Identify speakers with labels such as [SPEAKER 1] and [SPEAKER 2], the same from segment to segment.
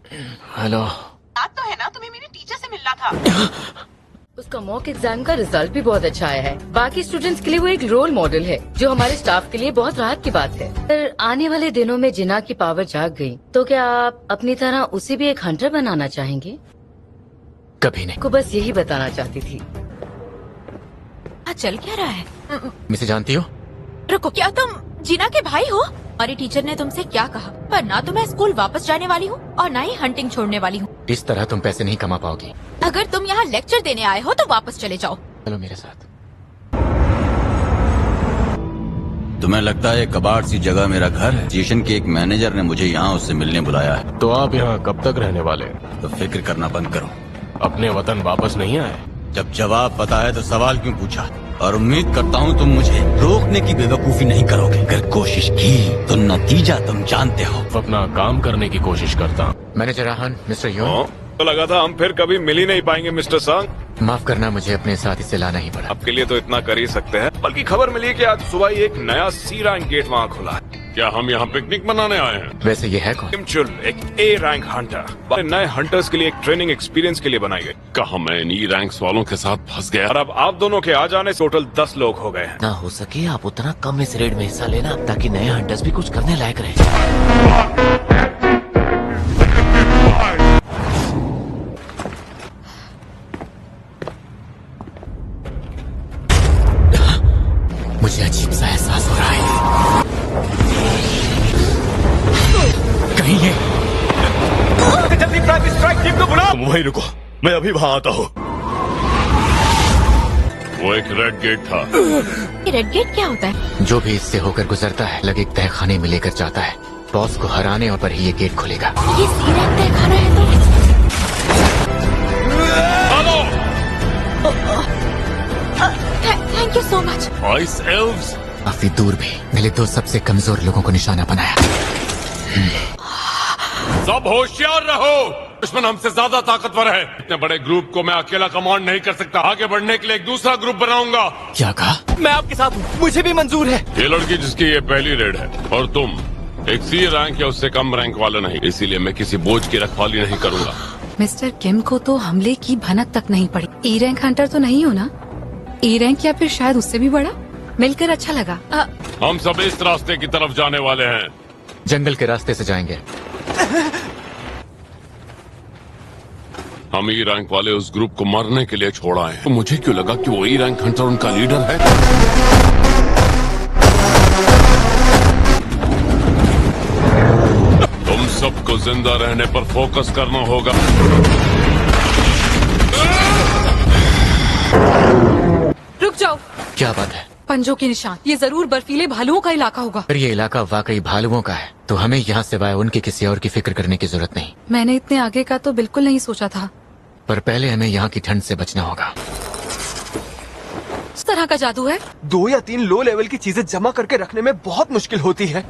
[SPEAKER 1] Hello.
[SPEAKER 2] याद तो है ना, तुम्हें मेरे टीचर से मिलना था।
[SPEAKER 3] उसका मॉक एग्जाम का रिजल्ट भी बहुत अच्छा आया है। बाकी स्टूडेंट्स के लिए वो एक रोल मॉडल है, जो हमारे स्टाफ के लिए बहुत राहत की बात है। पर आने वाले दिनों में जिना की पावर जाग गई तो क्या आप अपनी तरह उसे भी एक हंटर बनाना चाहेंगे?
[SPEAKER 1] कभी नहीं।
[SPEAKER 3] को बस यही बताना चाहती थी।
[SPEAKER 4] चल क्या रहा है?
[SPEAKER 1] मिसे जानती हो?
[SPEAKER 4] रुको, क्या तुम जीना के भाई हो? हमारी टीचर ने तुमसे क्या कहा? पर ना तो मैं स्कूल वापस जाने वाली हूँ और ना ही हंटिंग छोड़ने वाली हूँ।
[SPEAKER 1] इस तरह तुम पैसे नहीं कमा पाओगी।
[SPEAKER 4] अगर तुम यहाँ लेक्चर देने आए हो तो वापस चले जाओ।
[SPEAKER 1] चलो मेरे साथ।
[SPEAKER 5] तुम्हें लगता है कबाड़ सी जगह मेरा घर है? स्टेशन के एक मैनेजर ने मुझे यहाँ उससे मिलने बुलाया है।
[SPEAKER 6] तो आप यहाँ कब तक रहने वाले?
[SPEAKER 5] तो फिक्र करना बंद करो।
[SPEAKER 6] अपने वतन वापस नहीं आए?
[SPEAKER 5] जब जवाब पता है तो सवाल क्यों पूछा? और उम्मीद करता हूँ तुम मुझे रोकने की बेवकूफी नहीं करोगे। अगर कोशिश की तो नतीजा तुम जानते हो।
[SPEAKER 6] अपना काम करने की कोशिश करता हूँ।
[SPEAKER 1] मैनेजर राहन, मिस्टर यून।
[SPEAKER 7] तो लगा था हम फिर कभी मिल ही नहीं पाएंगे मिस्टर सांग।
[SPEAKER 1] माफ करना, मुझे अपने साथ इसे लाना ही पड़ा।
[SPEAKER 7] आपके लिए तो इतना कर ही सकते हैं। बल्कि खबर मिली कि आज सुबह ही एक नया सी रैंक गेट वहाँ खुला है।
[SPEAKER 6] क्या हम यहाँ पिकनिक मनाने आए हैं?
[SPEAKER 1] वैसे ये है कौन?
[SPEAKER 7] किमचुल, एक ए रैंक हंटर। नए हंटर्स के लिए एक ट्रेनिंग एक्सपीरियंस के लिए बनाई गई।
[SPEAKER 6] कहा मैं इन रैंक्स वालों के साथ फंस गया।
[SPEAKER 7] और अब आप दोनों के आ जाने से टोटल 10 लोग हो गए हैं।
[SPEAKER 8] ना हो सके आप उतना कम इस रेड में हिस्सा लेना, ताकि नए हंटर्स भी कुछ करने लायक रहे।
[SPEAKER 1] मुझे अजीब सा एहसास हो रहा है। कहीं ये
[SPEAKER 7] जल्दी प्राइवेट स्ट्राइक टीम को बुलाओ।
[SPEAKER 6] तुम वहीं रुको, मैं अभी वहाँ आता हूँ। वो एक रेड गेट था।
[SPEAKER 4] ये रेड गेट क्या होता है?
[SPEAKER 1] जो भी इससे होकर गुजरता है अलग एक तहखाने में लेकर जाता है। बॉस को हराने और पर ही ये गेट खुलेगा।
[SPEAKER 4] ये सी रैंक तय खाना है तो? Thank you so much.
[SPEAKER 6] Ice elves.
[SPEAKER 1] काफी दूर भी मिले तो सबसे कमजोर लोगों को निशाना बनाया।
[SPEAKER 6] सब होशियार रहो, दुश्मन हमसे ज्यादा ताकतवर है। इतने बड़े ग्रुप को मैं अकेला कमांड नहीं कर सकता। आगे बढ़ने के लिए एक दूसरा ग्रुप बनाऊंगा।
[SPEAKER 1] क्या कहा?
[SPEAKER 8] मैं आपके साथ हूँ, मुझे भी मंजूर है।
[SPEAKER 6] ये लड़की जिसकी ये पहली रेड है, और तुम एक सी रैंक या उससे कम रैंक वाले नहीं, इसीलिए मैं किसी बोझ की रखवाली नहीं करूंगा।
[SPEAKER 9] मिस्टर किम को तो हमले की भनक तक नहीं पड़ी। ई रैंक हंटर तो नहीं हो ना? ई रैंक या फिर शायद उससे भी बड़ा? मिलकर अच्छा लगा।
[SPEAKER 6] हम सब इस रास्ते की तरफ जाने वाले हैं।
[SPEAKER 1] जंगल के रास्ते से जाएंगे।
[SPEAKER 6] हम ई रैंक वाले उस ग्रुप को मरने के लिए छोड़ आए हैं। तो मुझे क्यों लगा कि वो ई रैंक हंटर उनका लीडर है। तुम सबको जिंदा रहने पर फोकस करना होगा।
[SPEAKER 9] रुक जाओ।
[SPEAKER 1] क्या बात है?
[SPEAKER 9] पंजों के निशान, ये जरूर बर्फीले भालुओं का इलाका होगा।
[SPEAKER 1] अगर ये इलाका वाकई भालुओं का है तो हमें यहाँ सिवाय उनके किसी और की फिक्र करने की जरूरत नहीं।
[SPEAKER 9] मैंने इतने आगे का तो बिल्कुल नहीं सोचा था।
[SPEAKER 1] पर पहले हमें यहाँ की ठंड से बचना होगा।
[SPEAKER 9] इस तरह का जादू है?
[SPEAKER 8] 2 या 3 लो लेवल की चीजें जमा करके रखने में बहुत मुश्किल होती है।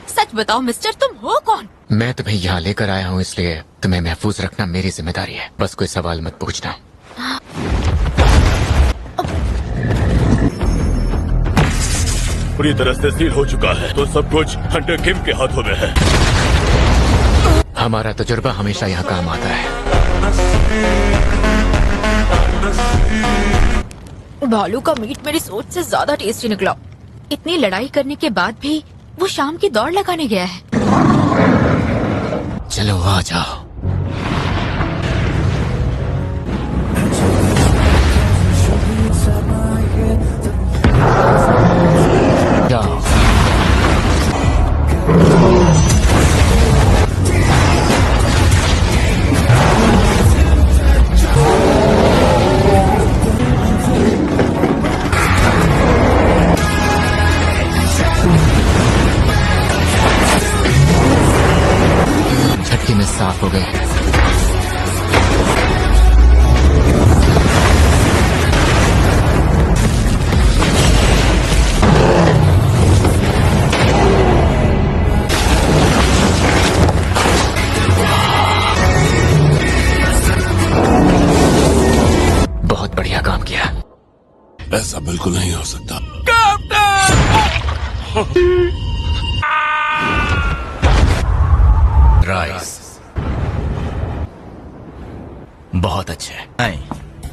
[SPEAKER 4] सच बताओ मिस्टर, तुम हो कौन?
[SPEAKER 1] मैं तुम्हें यहाँ लेकर आया हूँ, इसलिए तुम्हें महफूज रखना मेरी जिम्मेदारी है। बस कोई सवाल मत पूछना।
[SPEAKER 6] पूरी तरह से सील हो चुका है, तो सब कुछ हंटर किम के हाथों में है।
[SPEAKER 1] हमारा तजुर्बा हमेशा यहाँ काम आता है।
[SPEAKER 4] भालू का मीट मेरी सोच से ज्यादा टेस्टी निकला। इतनी लड़ाई करने के बाद भी वो शाम की दौड़ लगाने गया है।
[SPEAKER 1] चलो आ जाओ। जाओ। झटके में साफ हो गए। बहुत बढ़िया काम किया।
[SPEAKER 6] ऐसा बिल्कुल नहीं हो सकता।
[SPEAKER 5] राइस। बहुत अच्छे। नहीं,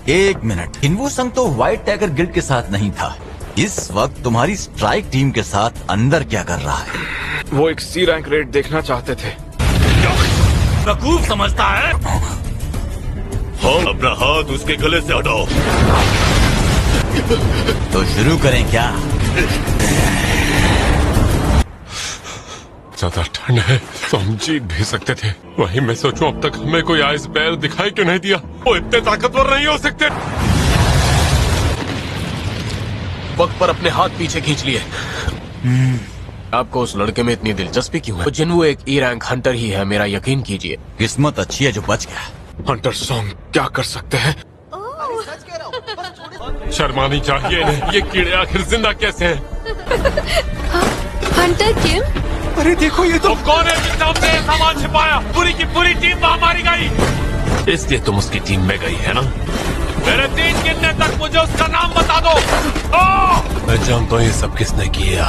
[SPEAKER 5] एक मिनट, इनवू संग तो व्हाइट टाइगर गिल्ड के साथ नहीं था। इस वक्त तुम्हारी स्ट्राइक टीम के साथ अंदर क्या कर रहा है?
[SPEAKER 7] वो एक सी रैंक रेड देखना चाहते थे।
[SPEAKER 5] बेवकूफ समझता है?
[SPEAKER 6] हाँ, अपना हाथ उसके गले से हटाओ।
[SPEAKER 5] तो शुरू करें क्या?
[SPEAKER 6] ज्यादा ठंड है तो हम जीत भी सकते थे। वहीं मैं सोचूं अब तक हमें कोई आइसबर्ग दिखाई क्यों नहीं दिया। वो इतने ताकतवर नहीं हो सकते।
[SPEAKER 8] वक्त पर अपने हाथ पीछे खींच लिए। आपको उस लड़के में इतनी दिलचस्पी क्यों है? जिन वो एक ई रैंक हंटर ही है, मेरा यकीन कीजिए।
[SPEAKER 5] किस्मत अच्छी है जो बच गया।
[SPEAKER 7] हंटर सॉन्ग क्या कर सकते हैं?
[SPEAKER 6] शर्मानी चाहिए इन्हें। ये कीड़े आखिर जिंदा कैसे हैं?
[SPEAKER 9] हंटर किम?
[SPEAKER 7] अरे देखो ये तो
[SPEAKER 6] कौन है जिसने हमसे ये सामान छिपाया? पूरी की पूरी टीम वहाँ मारी गई।
[SPEAKER 8] इसलिए तुम उसकी टीम में गई है ना?
[SPEAKER 6] मेरे 3 गिनने तक मुझे उसका नाम बता दो।
[SPEAKER 8] मैं जानता हूँ ये सब किसने किया।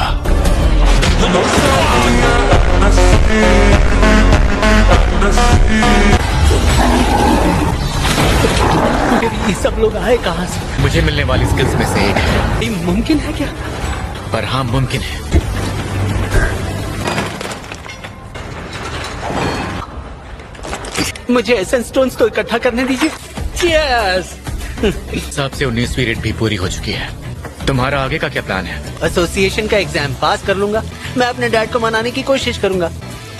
[SPEAKER 10] ये सब लोग आए कहाँ से?
[SPEAKER 1] मुझे मिलने वाली स्किल्स में से एक है।
[SPEAKER 10] ये मुमकिन है क्या?
[SPEAKER 1] पर हाँ, मुमकिन है।
[SPEAKER 10] मुझे एसेंस स्टोन्स तो इकट्ठा करने दीजिए। चीयर्स।
[SPEAKER 1] हिसाब से 19वीं रेड भी पूरी हो चुकी है। तुम्हारा आगे का क्या प्लान है?
[SPEAKER 10] एसोसिएशन का एग्जाम पास कर लूंगा। मैं अपने डैड को मनाने की कोशिश करूंगा।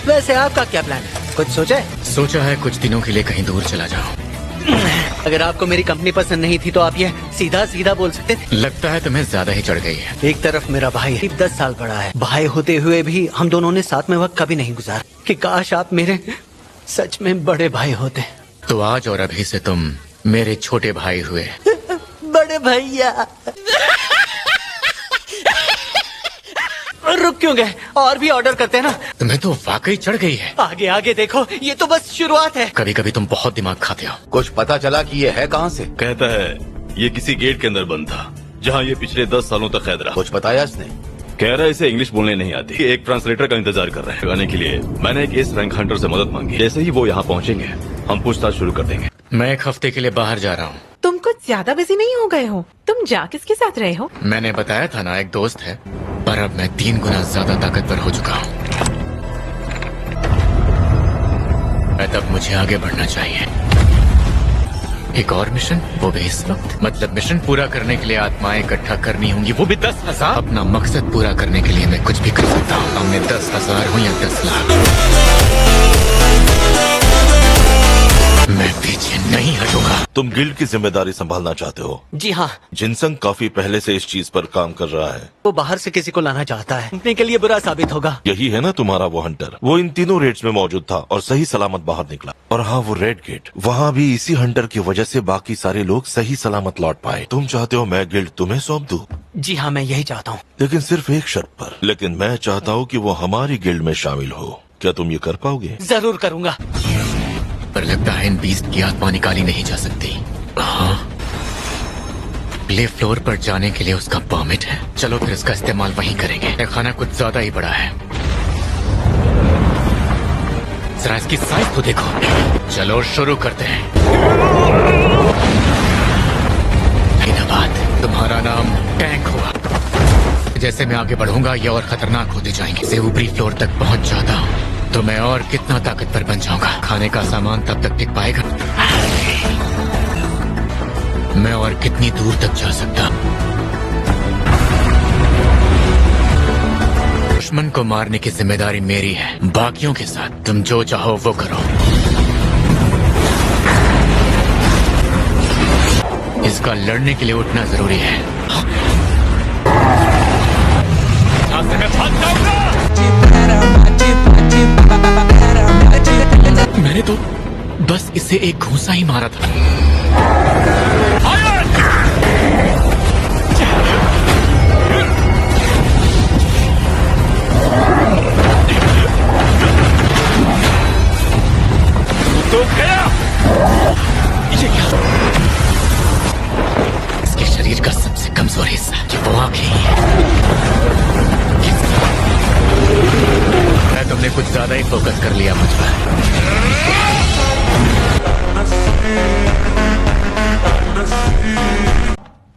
[SPEAKER 10] वैसे आपका क्या प्लान है? कुछ सोचा है?
[SPEAKER 1] सोचा है कुछ दिनों के लिए कहीं दूर चला जाऊं।
[SPEAKER 10] अगर आपको मेरी कंपनी पसंद नहीं थी तो आप ये सीधा सीधा बोल सकते थे।
[SPEAKER 1] लगता है तुम्हें ज्यादा ही चढ़ गई है।
[SPEAKER 10] एक तरफ मेरा भाई है, 10 साल बड़ा है। भाई होते हुए भी हम दोनों ने साथ में वक्त कभी नहीं गुजारा। कि काश आप मेरे सच में बड़े भाई होते।
[SPEAKER 1] तो आज और अभी से तुम मेरे छोटे भाई हुए।
[SPEAKER 10] बड़े भैया। रुक क्यों गए? और भी ऑर्डर करते हैं ना।
[SPEAKER 1] तुम्हें तो वाकई चढ़ गई है।
[SPEAKER 10] आगे आगे देखो, ये तो बस शुरुआत है।
[SPEAKER 1] कभी कभी तुम बहुत दिमाग खाते हो।
[SPEAKER 11] कुछ पता चला कि ये है कहाँ से?
[SPEAKER 6] कहता है ये किसी गेट के अंदर बंद था जहाँ ये पिछले 10 सालों तक कैद रहा।
[SPEAKER 11] कुछ बताया इसने?
[SPEAKER 6] कह रहा है इसे इंग्लिश बोलने नहीं आती। एक ट्रांसलेटर का इंतजार कर रहे हैं। आने के लिए मैंने एक एस रैंक हंटर से मदद मांगी। जैसे ही वो यहाँ पहुँचेंगे हम पूछताछ शुरू कर देंगे।
[SPEAKER 1] मैं एक हफ्ते के लिए बाहर जा रहा हूँ।
[SPEAKER 2] तुम कुछ ज्यादा बिजी नहीं हो गए हो? तुम जा किसके साथ रहे हो?
[SPEAKER 1] मैंने बताया था ना, एक दोस्त है। पर अब मैं 3 गुना ज्यादा ताकतवर हो चुका हूँ। तब मुझे आगे बढ़ना चाहिए। एक और मिशन, वो भी इस वक्त। मतलब मिशन पूरा करने के लिए आत्माएं इकट्ठा करनी होंगी, वो भी 10,000। अपना मकसद पूरा करने के लिए मैं कुछ भी कर सकता हूँ। अब मैं 10,000 हूँ या 10 लाख, मैं पीछे नहीं हटूंगा।
[SPEAKER 12] तुम गिल्ड की जिम्मेदारी संभालना चाहते हो?
[SPEAKER 10] जी हाँ।
[SPEAKER 12] जिनसंग काफी पहले से इस चीज पर काम कर रहा है।
[SPEAKER 10] वो बाहर से किसी को लाना चाहता है। कंपनी के लिए बुरा साबित होगा।
[SPEAKER 12] यही है ना तुम्हारा वो हंटर? वो इन तीनों रेड्स में मौजूद था और सही सलामत बाहर निकला। और हाँ, वो रेड गेट, वहाँ भी इसी हंटर की वजह से बाकी सारे लोग सही सलामत लौट पाए। तुम चाहते हो मैं गिल्ड तुम्हें सौंप दूं?
[SPEAKER 10] जी हाँ, मैं यही चाहता हूँ।
[SPEAKER 12] लेकिन सिर्फ एक शर्त पर। लेकिन मैं चाहता हूँ कि वो हमारी गिल्ड में शामिल हो। क्या तुम ये कर पाओगे?
[SPEAKER 10] जरूर करूँगा।
[SPEAKER 1] पर लगता है इन बीस्ट की आत्मा निकाली नहीं जा सकती। हाँ, प्ले फ्लोर पर जाने के लिए उसका परमिट है। चलो फिर इसका इस्तेमाल वहीं करेंगे। खाना कुछ ज्यादा ही बड़ा है। जरा इसकी साइज तो देखो। चलो शुरू करते हैं। धन्यवाद। तुम्हारा नाम टैंक हुआ। जैसे मैं आगे बढ़ूंगा ये और खतरनाक होते जाएंगे। से ऊपरी फ्लोर तक पहुंच जाता हूँ तो मैं और कितना ताकतवर बन जाऊंगा। खाने का सामान तब तक टिक पाएगा? मैं और कितनी दूर तक जा सकता? दुश्मन को मारने की जिम्मेदारी मेरी है। बाकियों के साथ तुम जो चाहो वो करो। इसका लड़ने के लिए उठना जरूरी है। यहाँ से मैं भाग जाऊंगा। मैंने तो बस इसे एक घूंसा ही मारा था। तो गया। ये क्या? इसके शरीर का सबसे कमजोर हिस्सा ये वो आंखें ही है। मैं तुमने कुछ ज्यादा ही फोकस कर लिया मुझ पर।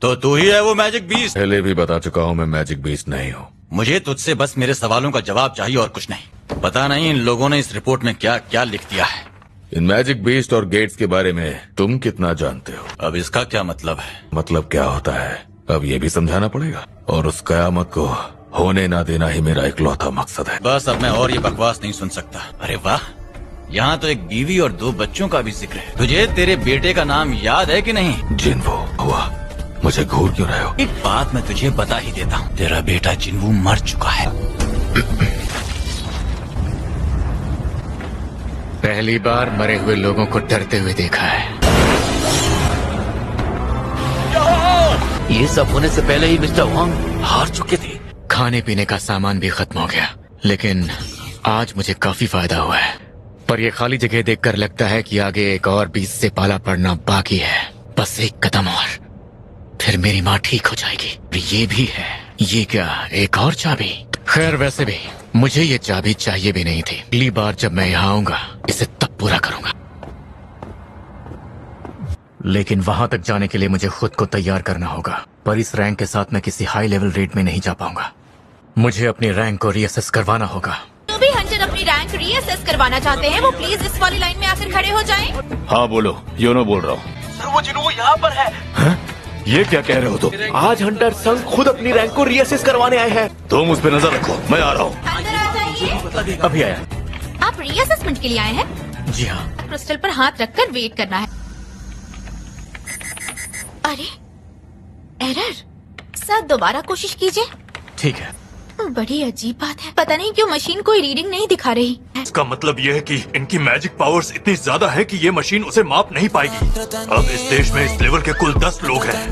[SPEAKER 5] तो तू ही है वो मैजिक बीस्ट?
[SPEAKER 12] पहले भी बता चुका हूँ मैं मैजिक बीस्ट नहीं हूँ।
[SPEAKER 5] मुझे तुझसे बस मेरे सवालों का जवाब चाहिए और कुछ नहीं। पता नहीं इन लोगों ने इस रिपोर्ट में क्या क्या लिख दिया है।
[SPEAKER 12] इन मैजिक बीस्ट और गेट्स के बारे में तुम कितना जानते हो?
[SPEAKER 5] अब इसका क्या मतलब है?
[SPEAKER 12] मतलब क्या होता है अब ये भी समझाना पड़ेगा। और उस कयामत को होने ना देना ही मेरा इकलौता मकसद है।
[SPEAKER 5] बस अब मैं और ये बकवास नहीं सुन सकता। अरे वाह, यहाँ तो एक बीवी और 2 बच्चों का भी जिक्र है। तुझे तेरे बेटे का नाम याद है कि नहीं?
[SPEAKER 12] जिन्वो हुआ। मुझे घूर क्यों रहे हो?
[SPEAKER 5] एक बात मैं तुझे बता ही देता हूँ, तेरा बेटा जिन्वो मर चुका है।
[SPEAKER 1] पहली बार मरे हुए लोगों को डरते हुए देखा है।
[SPEAKER 11] ये सब होने से पहले ही मिस्टर वांग हार चुके थे।
[SPEAKER 1] खाने पीने का सामान भी खत्म हो गया, लेकिन आज मुझे काफी फायदा हुआ है। पर ये खाली जगह देखकर लगता है कि आगे एक और बीच से पाला पड़ना बाकी है। बस एक कदम और, फिर मेरी माँ ठीक हो जाएगी। ये भी है, ये क्या एक और चाबी? खैर वैसे भी मुझे ये चाबी चाहिए भी नहीं थी। अगली बार जब मैं यहाँ आऊंगा इसे तब पूरा करूंगा। लेकिन वहां तक जाने के लिए मुझे खुद को तैयार करना होगा। पर इस रैंक के साथ मैं किसी हाई लेवल रेड में नहीं जा पाऊंगा। मुझे अपनी रैंक को रीअसेस करवाना होगा।
[SPEAKER 4] जो भी हंटर अपनी रैंक रीअसेस करवाना चाहते हैं वो प्लीज इस वाली लाइन में आकर खड़े हो जाएं।
[SPEAKER 6] हाँ बोलो, योनो बोल रहा हूँ।
[SPEAKER 13] सर वो जिन्वो यहाँ पर है।
[SPEAKER 6] ये क्या कह रहे हो तुम?
[SPEAKER 13] आज हंटर संघ खुद अपनी रैंक को रीअसेस करवाने आए हैं।
[SPEAKER 6] तुम उस पर नजर रखो, मैं आ रहा हूँ।
[SPEAKER 4] अंदर आ जाइए।
[SPEAKER 1] अभी आया।
[SPEAKER 4] आप रीअसेसमेंट के लिए आए हैं?
[SPEAKER 1] जी हाँ।
[SPEAKER 4] क्रिस्टल पर हाथ रखकर वेट करना है। अरे एरर, सर दोबारा कोशिश कीजिए।
[SPEAKER 1] ठीक है।
[SPEAKER 4] बड़ी अजीब बात है, पता नहीं क्यों मशीन कोई रीडिंग नहीं दिखा रही।
[SPEAKER 14] इसका मतलब ये है कि इनकी मैजिक पावर्स इतनी ज्यादा है कि ये मशीन उसे माप नहीं पाएगी। अब इस देश में इस लेवल के कुल 10 लोग हैं।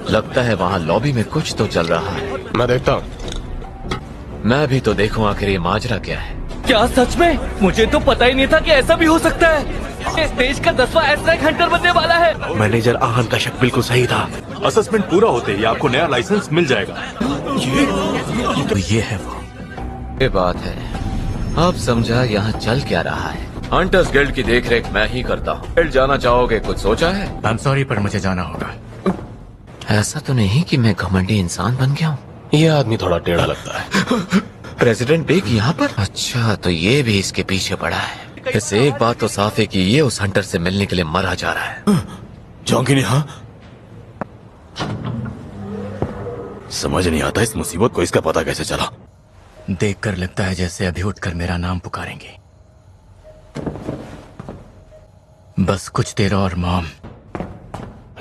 [SPEAKER 11] लगता है वहाँ लॉबी में कुछ तो चल रहा है।
[SPEAKER 8] मैं देखता हूँ।
[SPEAKER 11] मैं भी तो देखूं आखिर ये माजरा क्या है।
[SPEAKER 13] क्या सच में? मुझे तो पता ही नहीं था कि ऐसा भी हो सकता है। इस देश का 10वां एस रैंक हंटर बनने वाला है।
[SPEAKER 14] मैनेजर आहन का शक बिल्कुल सही था। असेसमेंट पूरा होते ही आपको नया लाइसेंस मिल जाएगा।
[SPEAKER 1] तो ये है वो।
[SPEAKER 11] ये बात है। अब समझा यहाँ चल क्या रहा है। हंटर्स गिल्ड की देखरेख मैं ही करता हूँ। गिल्ड जाना चाहोगे? कुछ सोचा है?
[SPEAKER 1] आई एम सॉरी पर मुझे जाना होगा।
[SPEAKER 11] ऐसा तो नहीं कि मैं घमंडी इंसान बन गया हूँ।
[SPEAKER 8] ये आदमी थोड़ा टेढ़ा लगता है।
[SPEAKER 11] प्रेसिडेंट बेग यहाँ पर? अच्छा, तो ये भी इसके पीछे पड़ा है। इससे एक बात तो साफ है कि ये उस हंटर से मिलने के लिए मरा जा रहा है।
[SPEAKER 14] जाऊंगी हाँ? समझ नहीं आता इस मुसीबत को इसका पता कैसे चला।
[SPEAKER 1] देखकर लगता है जैसे अभी उठकर मेरा नाम पुकारेंगे। बस कुछ देर और मॉम।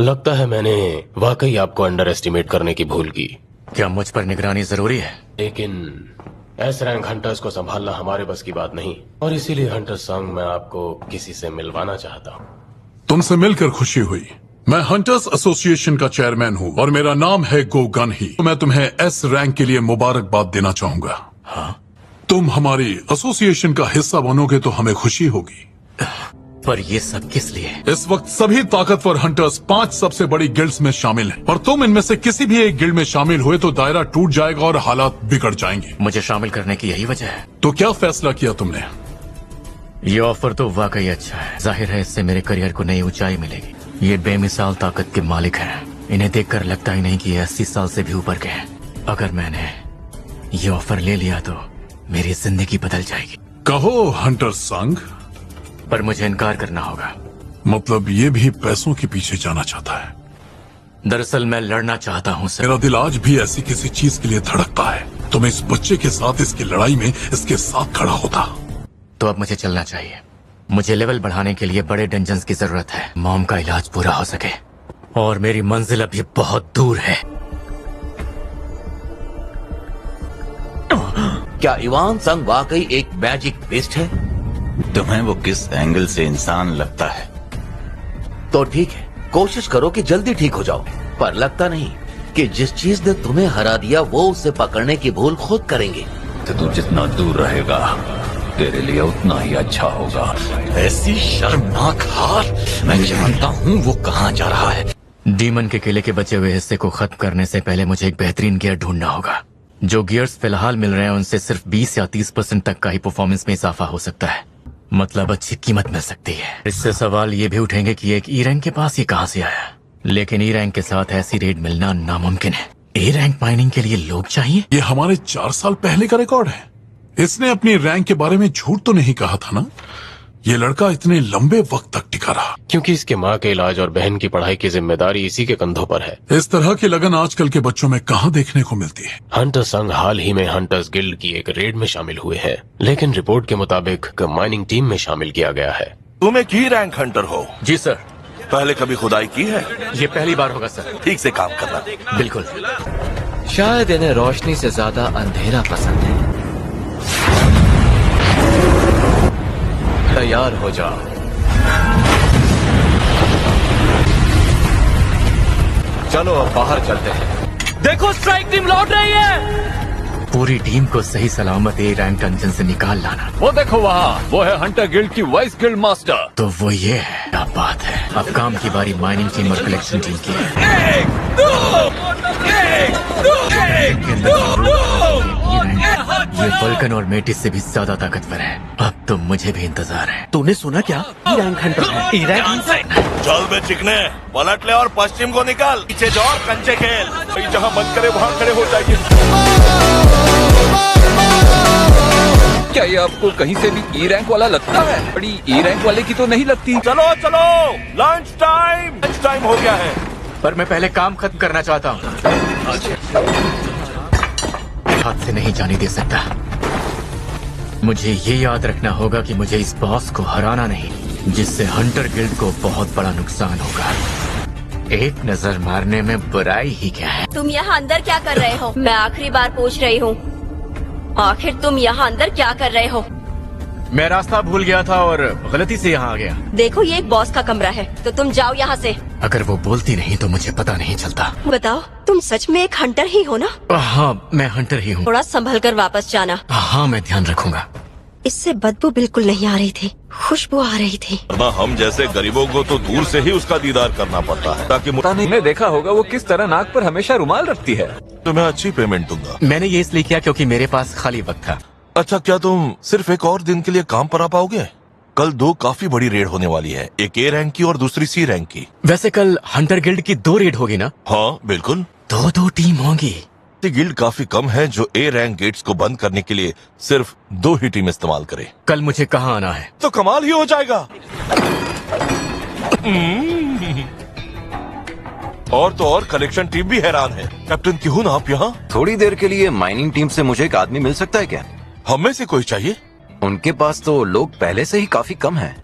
[SPEAKER 8] लगता है मैंने वाकई आपको अंडर एस्टिमेट करने की भूल की।
[SPEAKER 1] क्या मुझ पर निगरानी जरूरी है?
[SPEAKER 8] लेकिन एस रैंक हंटर्स को संभालना हमारे बस की बात नहीं, और इसीलिए हंटर संघ मैं आपको किसी से मिलवाना चाहता हूँ।
[SPEAKER 15] तुमसे मिलकर खुशी हुई। मैं हंटर्स एसोसिएशन का चेयरमैन हूँ और मेरा नाम है गो गन ही। मैं तुम्हें एस रैंक के लिए मुबारकबाद देना चाहूंगा।
[SPEAKER 1] हाँ?
[SPEAKER 15] तुम हमारी एसोसिएशन का हिस्सा बनोगे तो हमें खुशी होगी।
[SPEAKER 1] पर ये सब किस लिए?
[SPEAKER 15] इस वक्त सभी ताकतवर हंटर्स 5 सबसे बड़ी गिल्ड्स में शामिल हैं, और तुम इनमें से किसी भी एक गिल्ड में शामिल हुए तो दायरा टूट जाएगा और हालात बिगड़ जाएंगे।
[SPEAKER 1] मुझे शामिल करने की यही वजह है।
[SPEAKER 15] तो क्या फैसला किया तुमने?
[SPEAKER 1] ये ऑफर तो वाकई अच्छा है। जाहिर है इससे मेरे करियर को नई ऊंचाई मिलेगी। ये बेमिसाल ताकत के मालिक हैं। इन्हें देखकर लगता ही नहीं कि ये 80 साल से भी ऊपर के हैं। अगर मैंने ये ऑफर ले लिया तो मेरी जिंदगी बदल जाएगी।
[SPEAKER 15] कहो हंटर संघ।
[SPEAKER 1] पर मुझे इनकार करना होगा।
[SPEAKER 15] मतलब ये भी पैसों के पीछे जाना चाहता है?
[SPEAKER 1] दरअसल मैं लड़ना चाहता हूँ सर।
[SPEAKER 15] मेरा दिल आज भी ऐसी किसी चीज के लिए धड़कता है। तो मैं इस बच्चे के साथ इसकी लड़ाई में इसके साथ खड़ा होता।
[SPEAKER 1] तो अब मुझे चलना चाहिए। मुझे लेवल बढ़ाने के लिए बड़े डंजन्स की जरूरत है। मॉम का इलाज पूरा हो सके, और मेरी मंजिल अभी बहुत दूर है।
[SPEAKER 11] क्या इवान संग वाकई एक मैजिक बीस्ट है?
[SPEAKER 5] तुम्हें वो किस एंगल से इंसान लगता है?
[SPEAKER 11] तो ठीक है, कोशिश करो कि जल्दी ठीक हो जाओ। पर लगता नहीं कि जिस चीज ने तुम्हें हरा दिया वो उसे पकड़ने की भूल खुद करेंगे।
[SPEAKER 5] तो तू जितना दूर रहेगा तेरे लिए उतना ही अच्छा होगा। ऐसी शर्मनाक हार, मैं जानता हूँ वो कहाँ जा रहा है।
[SPEAKER 1] डीमन के किले के बचे हुए हिस्से को खत्म करने से पहले मुझे एक बेहतरीन गियर ढूंढना होगा। जो गियर्स फिलहाल मिल रहे हैं उनसे सिर्फ 20 या 30% तक का ही परफॉर्मेंस में इजाफा हो सकता है। मतलब अच्छी कीमत मिल सकती है। इससे सवाल ये भी उठेंगे कि एक ई रैंक के पास ये कहाँ से आया, लेकिन ई रैंक के साथ ऐसी रेट मिलना नामुमकिन है। ए रैंक माइनिंग के लिए लोग चाहिए।
[SPEAKER 15] ये हमारे 4 साल पहले का रिकॉर्ड है। इसने अपनी रैंक के बारे में झूठ तो नहीं कहा था ना? ये लड़का इतने लंबे वक्त तक टिका रहा
[SPEAKER 8] क्योंकि इसके माँ के इलाज और बहन की पढ़ाई की जिम्मेदारी इसी के कंधों पर है।
[SPEAKER 15] इस तरह की लगन आजकल के बच्चों में कहाँ देखने को मिलती है।
[SPEAKER 8] हंटर संघ हाल ही में हंटर्स गिल्ड की एक रेड में शामिल हुए हैं, लेकिन रिपोर्ट के मुताबिक माइनिंग टीम में शामिल किया गया है।
[SPEAKER 12] तुम एक ही रैंक हंटर हो?
[SPEAKER 1] जी सर।
[SPEAKER 12] पहले कभी खुदाई की है?
[SPEAKER 1] ये पहली बार होगा सर।
[SPEAKER 12] ठीक से काम करना।
[SPEAKER 1] बिल्कुल।
[SPEAKER 13] शायद इन्हें रोशनी से ज्यादा अंधेरा पसंद है। तैयार हो जाओ। चलो अब बाहर चलते हैं। देखो स्ट्राइक टीम लौट रही है।
[SPEAKER 1] पूरी टीम को सही सलामत ए रैंक डंजन से निकाल लाना।
[SPEAKER 13] वो देखो वहाँ, वो है हंटर गिल्ड की वाइस गिल्ड मास्टर।
[SPEAKER 1] तो वो ये है, क्या बात है। अब काम की बारी माइनिंग टीम और कलेक्शन टीम की है। ये फल्कन और मेटिस से भी ज्यादा ताकतवर है। अब तो मुझे भी इंतजार है।
[SPEAKER 10] तूने सुना क्या? ई रैंक हंटर है। E rank Hunter.
[SPEAKER 12] चल बे चिकने, पलट ले और पश्चिम को निकाल। पीछे जाओ और कंचे खेल।
[SPEAKER 7] जहाँ मन करे वहाँ खड़े हो जाइए।
[SPEAKER 13] क्या ये आपको कहीं से भी ई रैंक वाला लगता है? बड़ी ई रैंक वाले की तो नहीं लगती।
[SPEAKER 12] चलो चलो, लंच टाइम हो गया है।
[SPEAKER 1] पर मैं पहले काम खत्म करना चाहता हूँ। हाथ से नहीं जाने दे सकता। मुझे ये याद रखना होगा कि मुझे इस बॉस को हराना नहीं, जिससे हंटर गिल्ड को बहुत बड़ा नुकसान होगा। एक नजर मारने में बुराई ही क्या है।
[SPEAKER 16] तुम यहाँ अंदर क्या कर रहे हो? मैं आखिरी बार पूछ रही हूँ, आखिर तुम यहाँ अंदर क्या कर रहे हो?
[SPEAKER 1] मैं रास्ता भूल गया था और गलती से यहाँ आ गया।
[SPEAKER 16] देखो ये एक बॉस का कमरा है, तो तुम जाओ यहाँ से।
[SPEAKER 1] अगर वो बोलती नहीं तो मुझे पता नहीं चलता।
[SPEAKER 16] बताओ, तुम सच में एक हंटर ही हो ना?
[SPEAKER 1] हाँ, मैं हंटर ही हूँ।
[SPEAKER 16] थोड़ा संभल कर वापस जाना।
[SPEAKER 1] हाँ, मैं ध्यान रखूंगा।
[SPEAKER 16] इससे बदबू बिल्कुल नहीं आ रही थी, खुशबू आ रही थी।
[SPEAKER 12] वरना हम जैसे गरीबों को तो दूर से ही उसका दीदार करना पड़ता है, ताकि
[SPEAKER 13] तुमने देखा होगा वो किस तरह नाक पर हमेशा रुमाल रखती है।
[SPEAKER 12] तुम्हें अच्छी पेमेंट दूंगा।
[SPEAKER 1] मैंने ये इसलिए किया क्योंकि मेरे पास खाली वक्त था।
[SPEAKER 12] अच्छा, क्या तुम सिर्फ एक और दिन के लिए काम पर आ पाओगे? कल 2 काफी बड़ी रेड होने वाली है, एक ए रैंक की और दूसरी सी रैंक की।
[SPEAKER 1] वैसे कल हंटर गिल्ड की 2 रेड होगी ना?
[SPEAKER 12] हाँ बिल्कुल।
[SPEAKER 1] 2 टीम होंगी।
[SPEAKER 12] गिल्ड काफी कम है जो ए रैंक गेट्स को बंद करने के लिए सिर्फ 2 ही टीम इस्तेमाल करे।
[SPEAKER 1] कल मुझे कहाँ आना है?
[SPEAKER 12] तो कमाल ही हो जाएगा। और तो और कलेक्शन टीम भी हैरान है। कैप्टन क्यों ना आप यहाँ?
[SPEAKER 5] थोड़ी देर के लिए माइनिंग टीम से मुझे एक आदमी मिल सकता है क्या?
[SPEAKER 12] हम में से कोई चाहिए?
[SPEAKER 5] उनके पास तो लोग पहले से ही काफी कम हैं।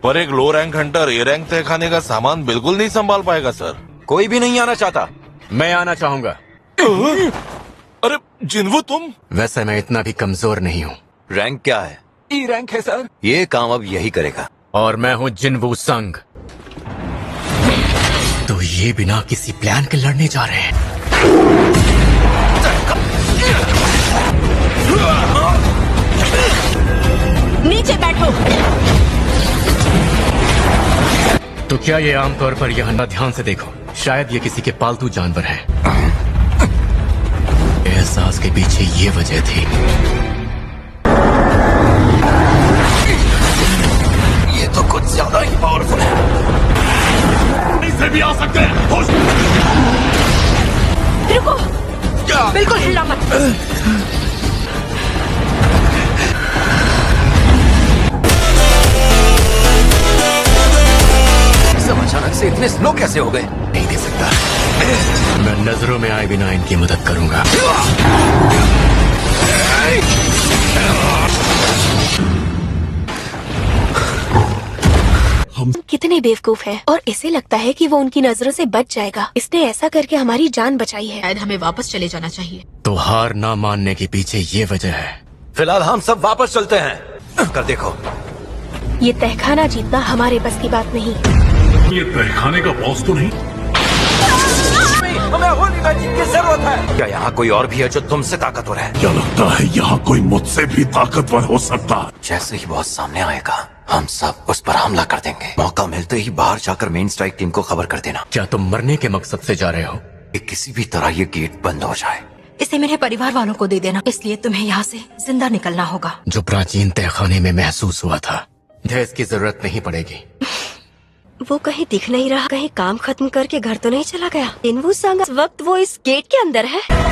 [SPEAKER 12] पर एक लो रैंक हंटर ए रैंक तय खाने का सामान बिल्कुल नहीं संभाल पाएगा सर।
[SPEAKER 5] कोई भी नहीं आना चाहता।
[SPEAKER 1] मैं आना चाहूंगा।
[SPEAKER 12] अरे जिन्वो तुम?
[SPEAKER 1] वैसे मैं इतना भी कमजोर नहीं हूँ।
[SPEAKER 5] रैंक क्या है?
[SPEAKER 13] ई रैंक है सर।
[SPEAKER 5] ये काम अब यही करेगा।
[SPEAKER 1] और मैं हूँ जिन्वो संघ। तो ये बिना किसी प्लान के लड़ने जा रहे हैं।
[SPEAKER 16] नीचे बैठो।
[SPEAKER 1] तो क्या ये आमतौर पर यह ना? ध्यान से देखो, शायद ये किसी के पालतू जानवर है। एहसास के पीछे ये वजह थी।
[SPEAKER 5] ये तो कुछ ज्यादा ही पावरफुल है।
[SPEAKER 14] इससे भी आ सकते हैं।
[SPEAKER 16] रुको, बिल्कुल हिलना मत।
[SPEAKER 5] सब अचानक से इतने स्लो कैसे हो गए?
[SPEAKER 1] नहीं दे सकता। मैं नजरों में आए बिना इनकी मदद करूंगा।
[SPEAKER 17] हम कितने बेवकूफ हैं और इसे लगता है कि वो उनकी नजरों से बच जाएगा। इसने ऐसा करके हमारी जान बचाई है।
[SPEAKER 4] शायद हमें वापस चले जाना चाहिए।
[SPEAKER 1] तो हार ना मानने के पीछे ये वजह है।
[SPEAKER 5] फिलहाल हम सब वापस चलते हैं। कर देखो,
[SPEAKER 17] ये तहखाना जीतना हमारे बस की बात नहीं।
[SPEAKER 15] ये तहखाने का बॉस तो नहीं?
[SPEAKER 5] हमें होली मैजिक की जरूरत है। क्या यहाँ कोई और भी है जो तुमसे ताकतवर है?
[SPEAKER 15] क्या लगता है यहाँ कोई मुझसे भी ताकतवर हो सकता है?
[SPEAKER 5] जैसे ही बॉस सामने आएगा हम सब उस पर हमला कर देंगे। मौका मिलते ही बाहर जाकर मेन स्ट्राइक टीम को खबर कर देना।
[SPEAKER 1] क्या तुम मरने के मकसद से जा रहे हो?
[SPEAKER 5] कि किसी भी तरह ये गेट बंद हो जाए।
[SPEAKER 4] इसे मेरे परिवार वालों को दे देना, इसलिए तुम्हें यहाँ से जिंदा निकलना होगा।
[SPEAKER 1] जो प्राचीन तहखाने में महसूस हुआ था, मुझे इसकी जरूरत नहीं पड़ेगी।
[SPEAKER 16] वो कहीं दिख नहीं रहा, कहीं काम खत्म करके घर तो नहीं चला गया। इनवू संग इस वक्त वो इस गेट के अंदर है।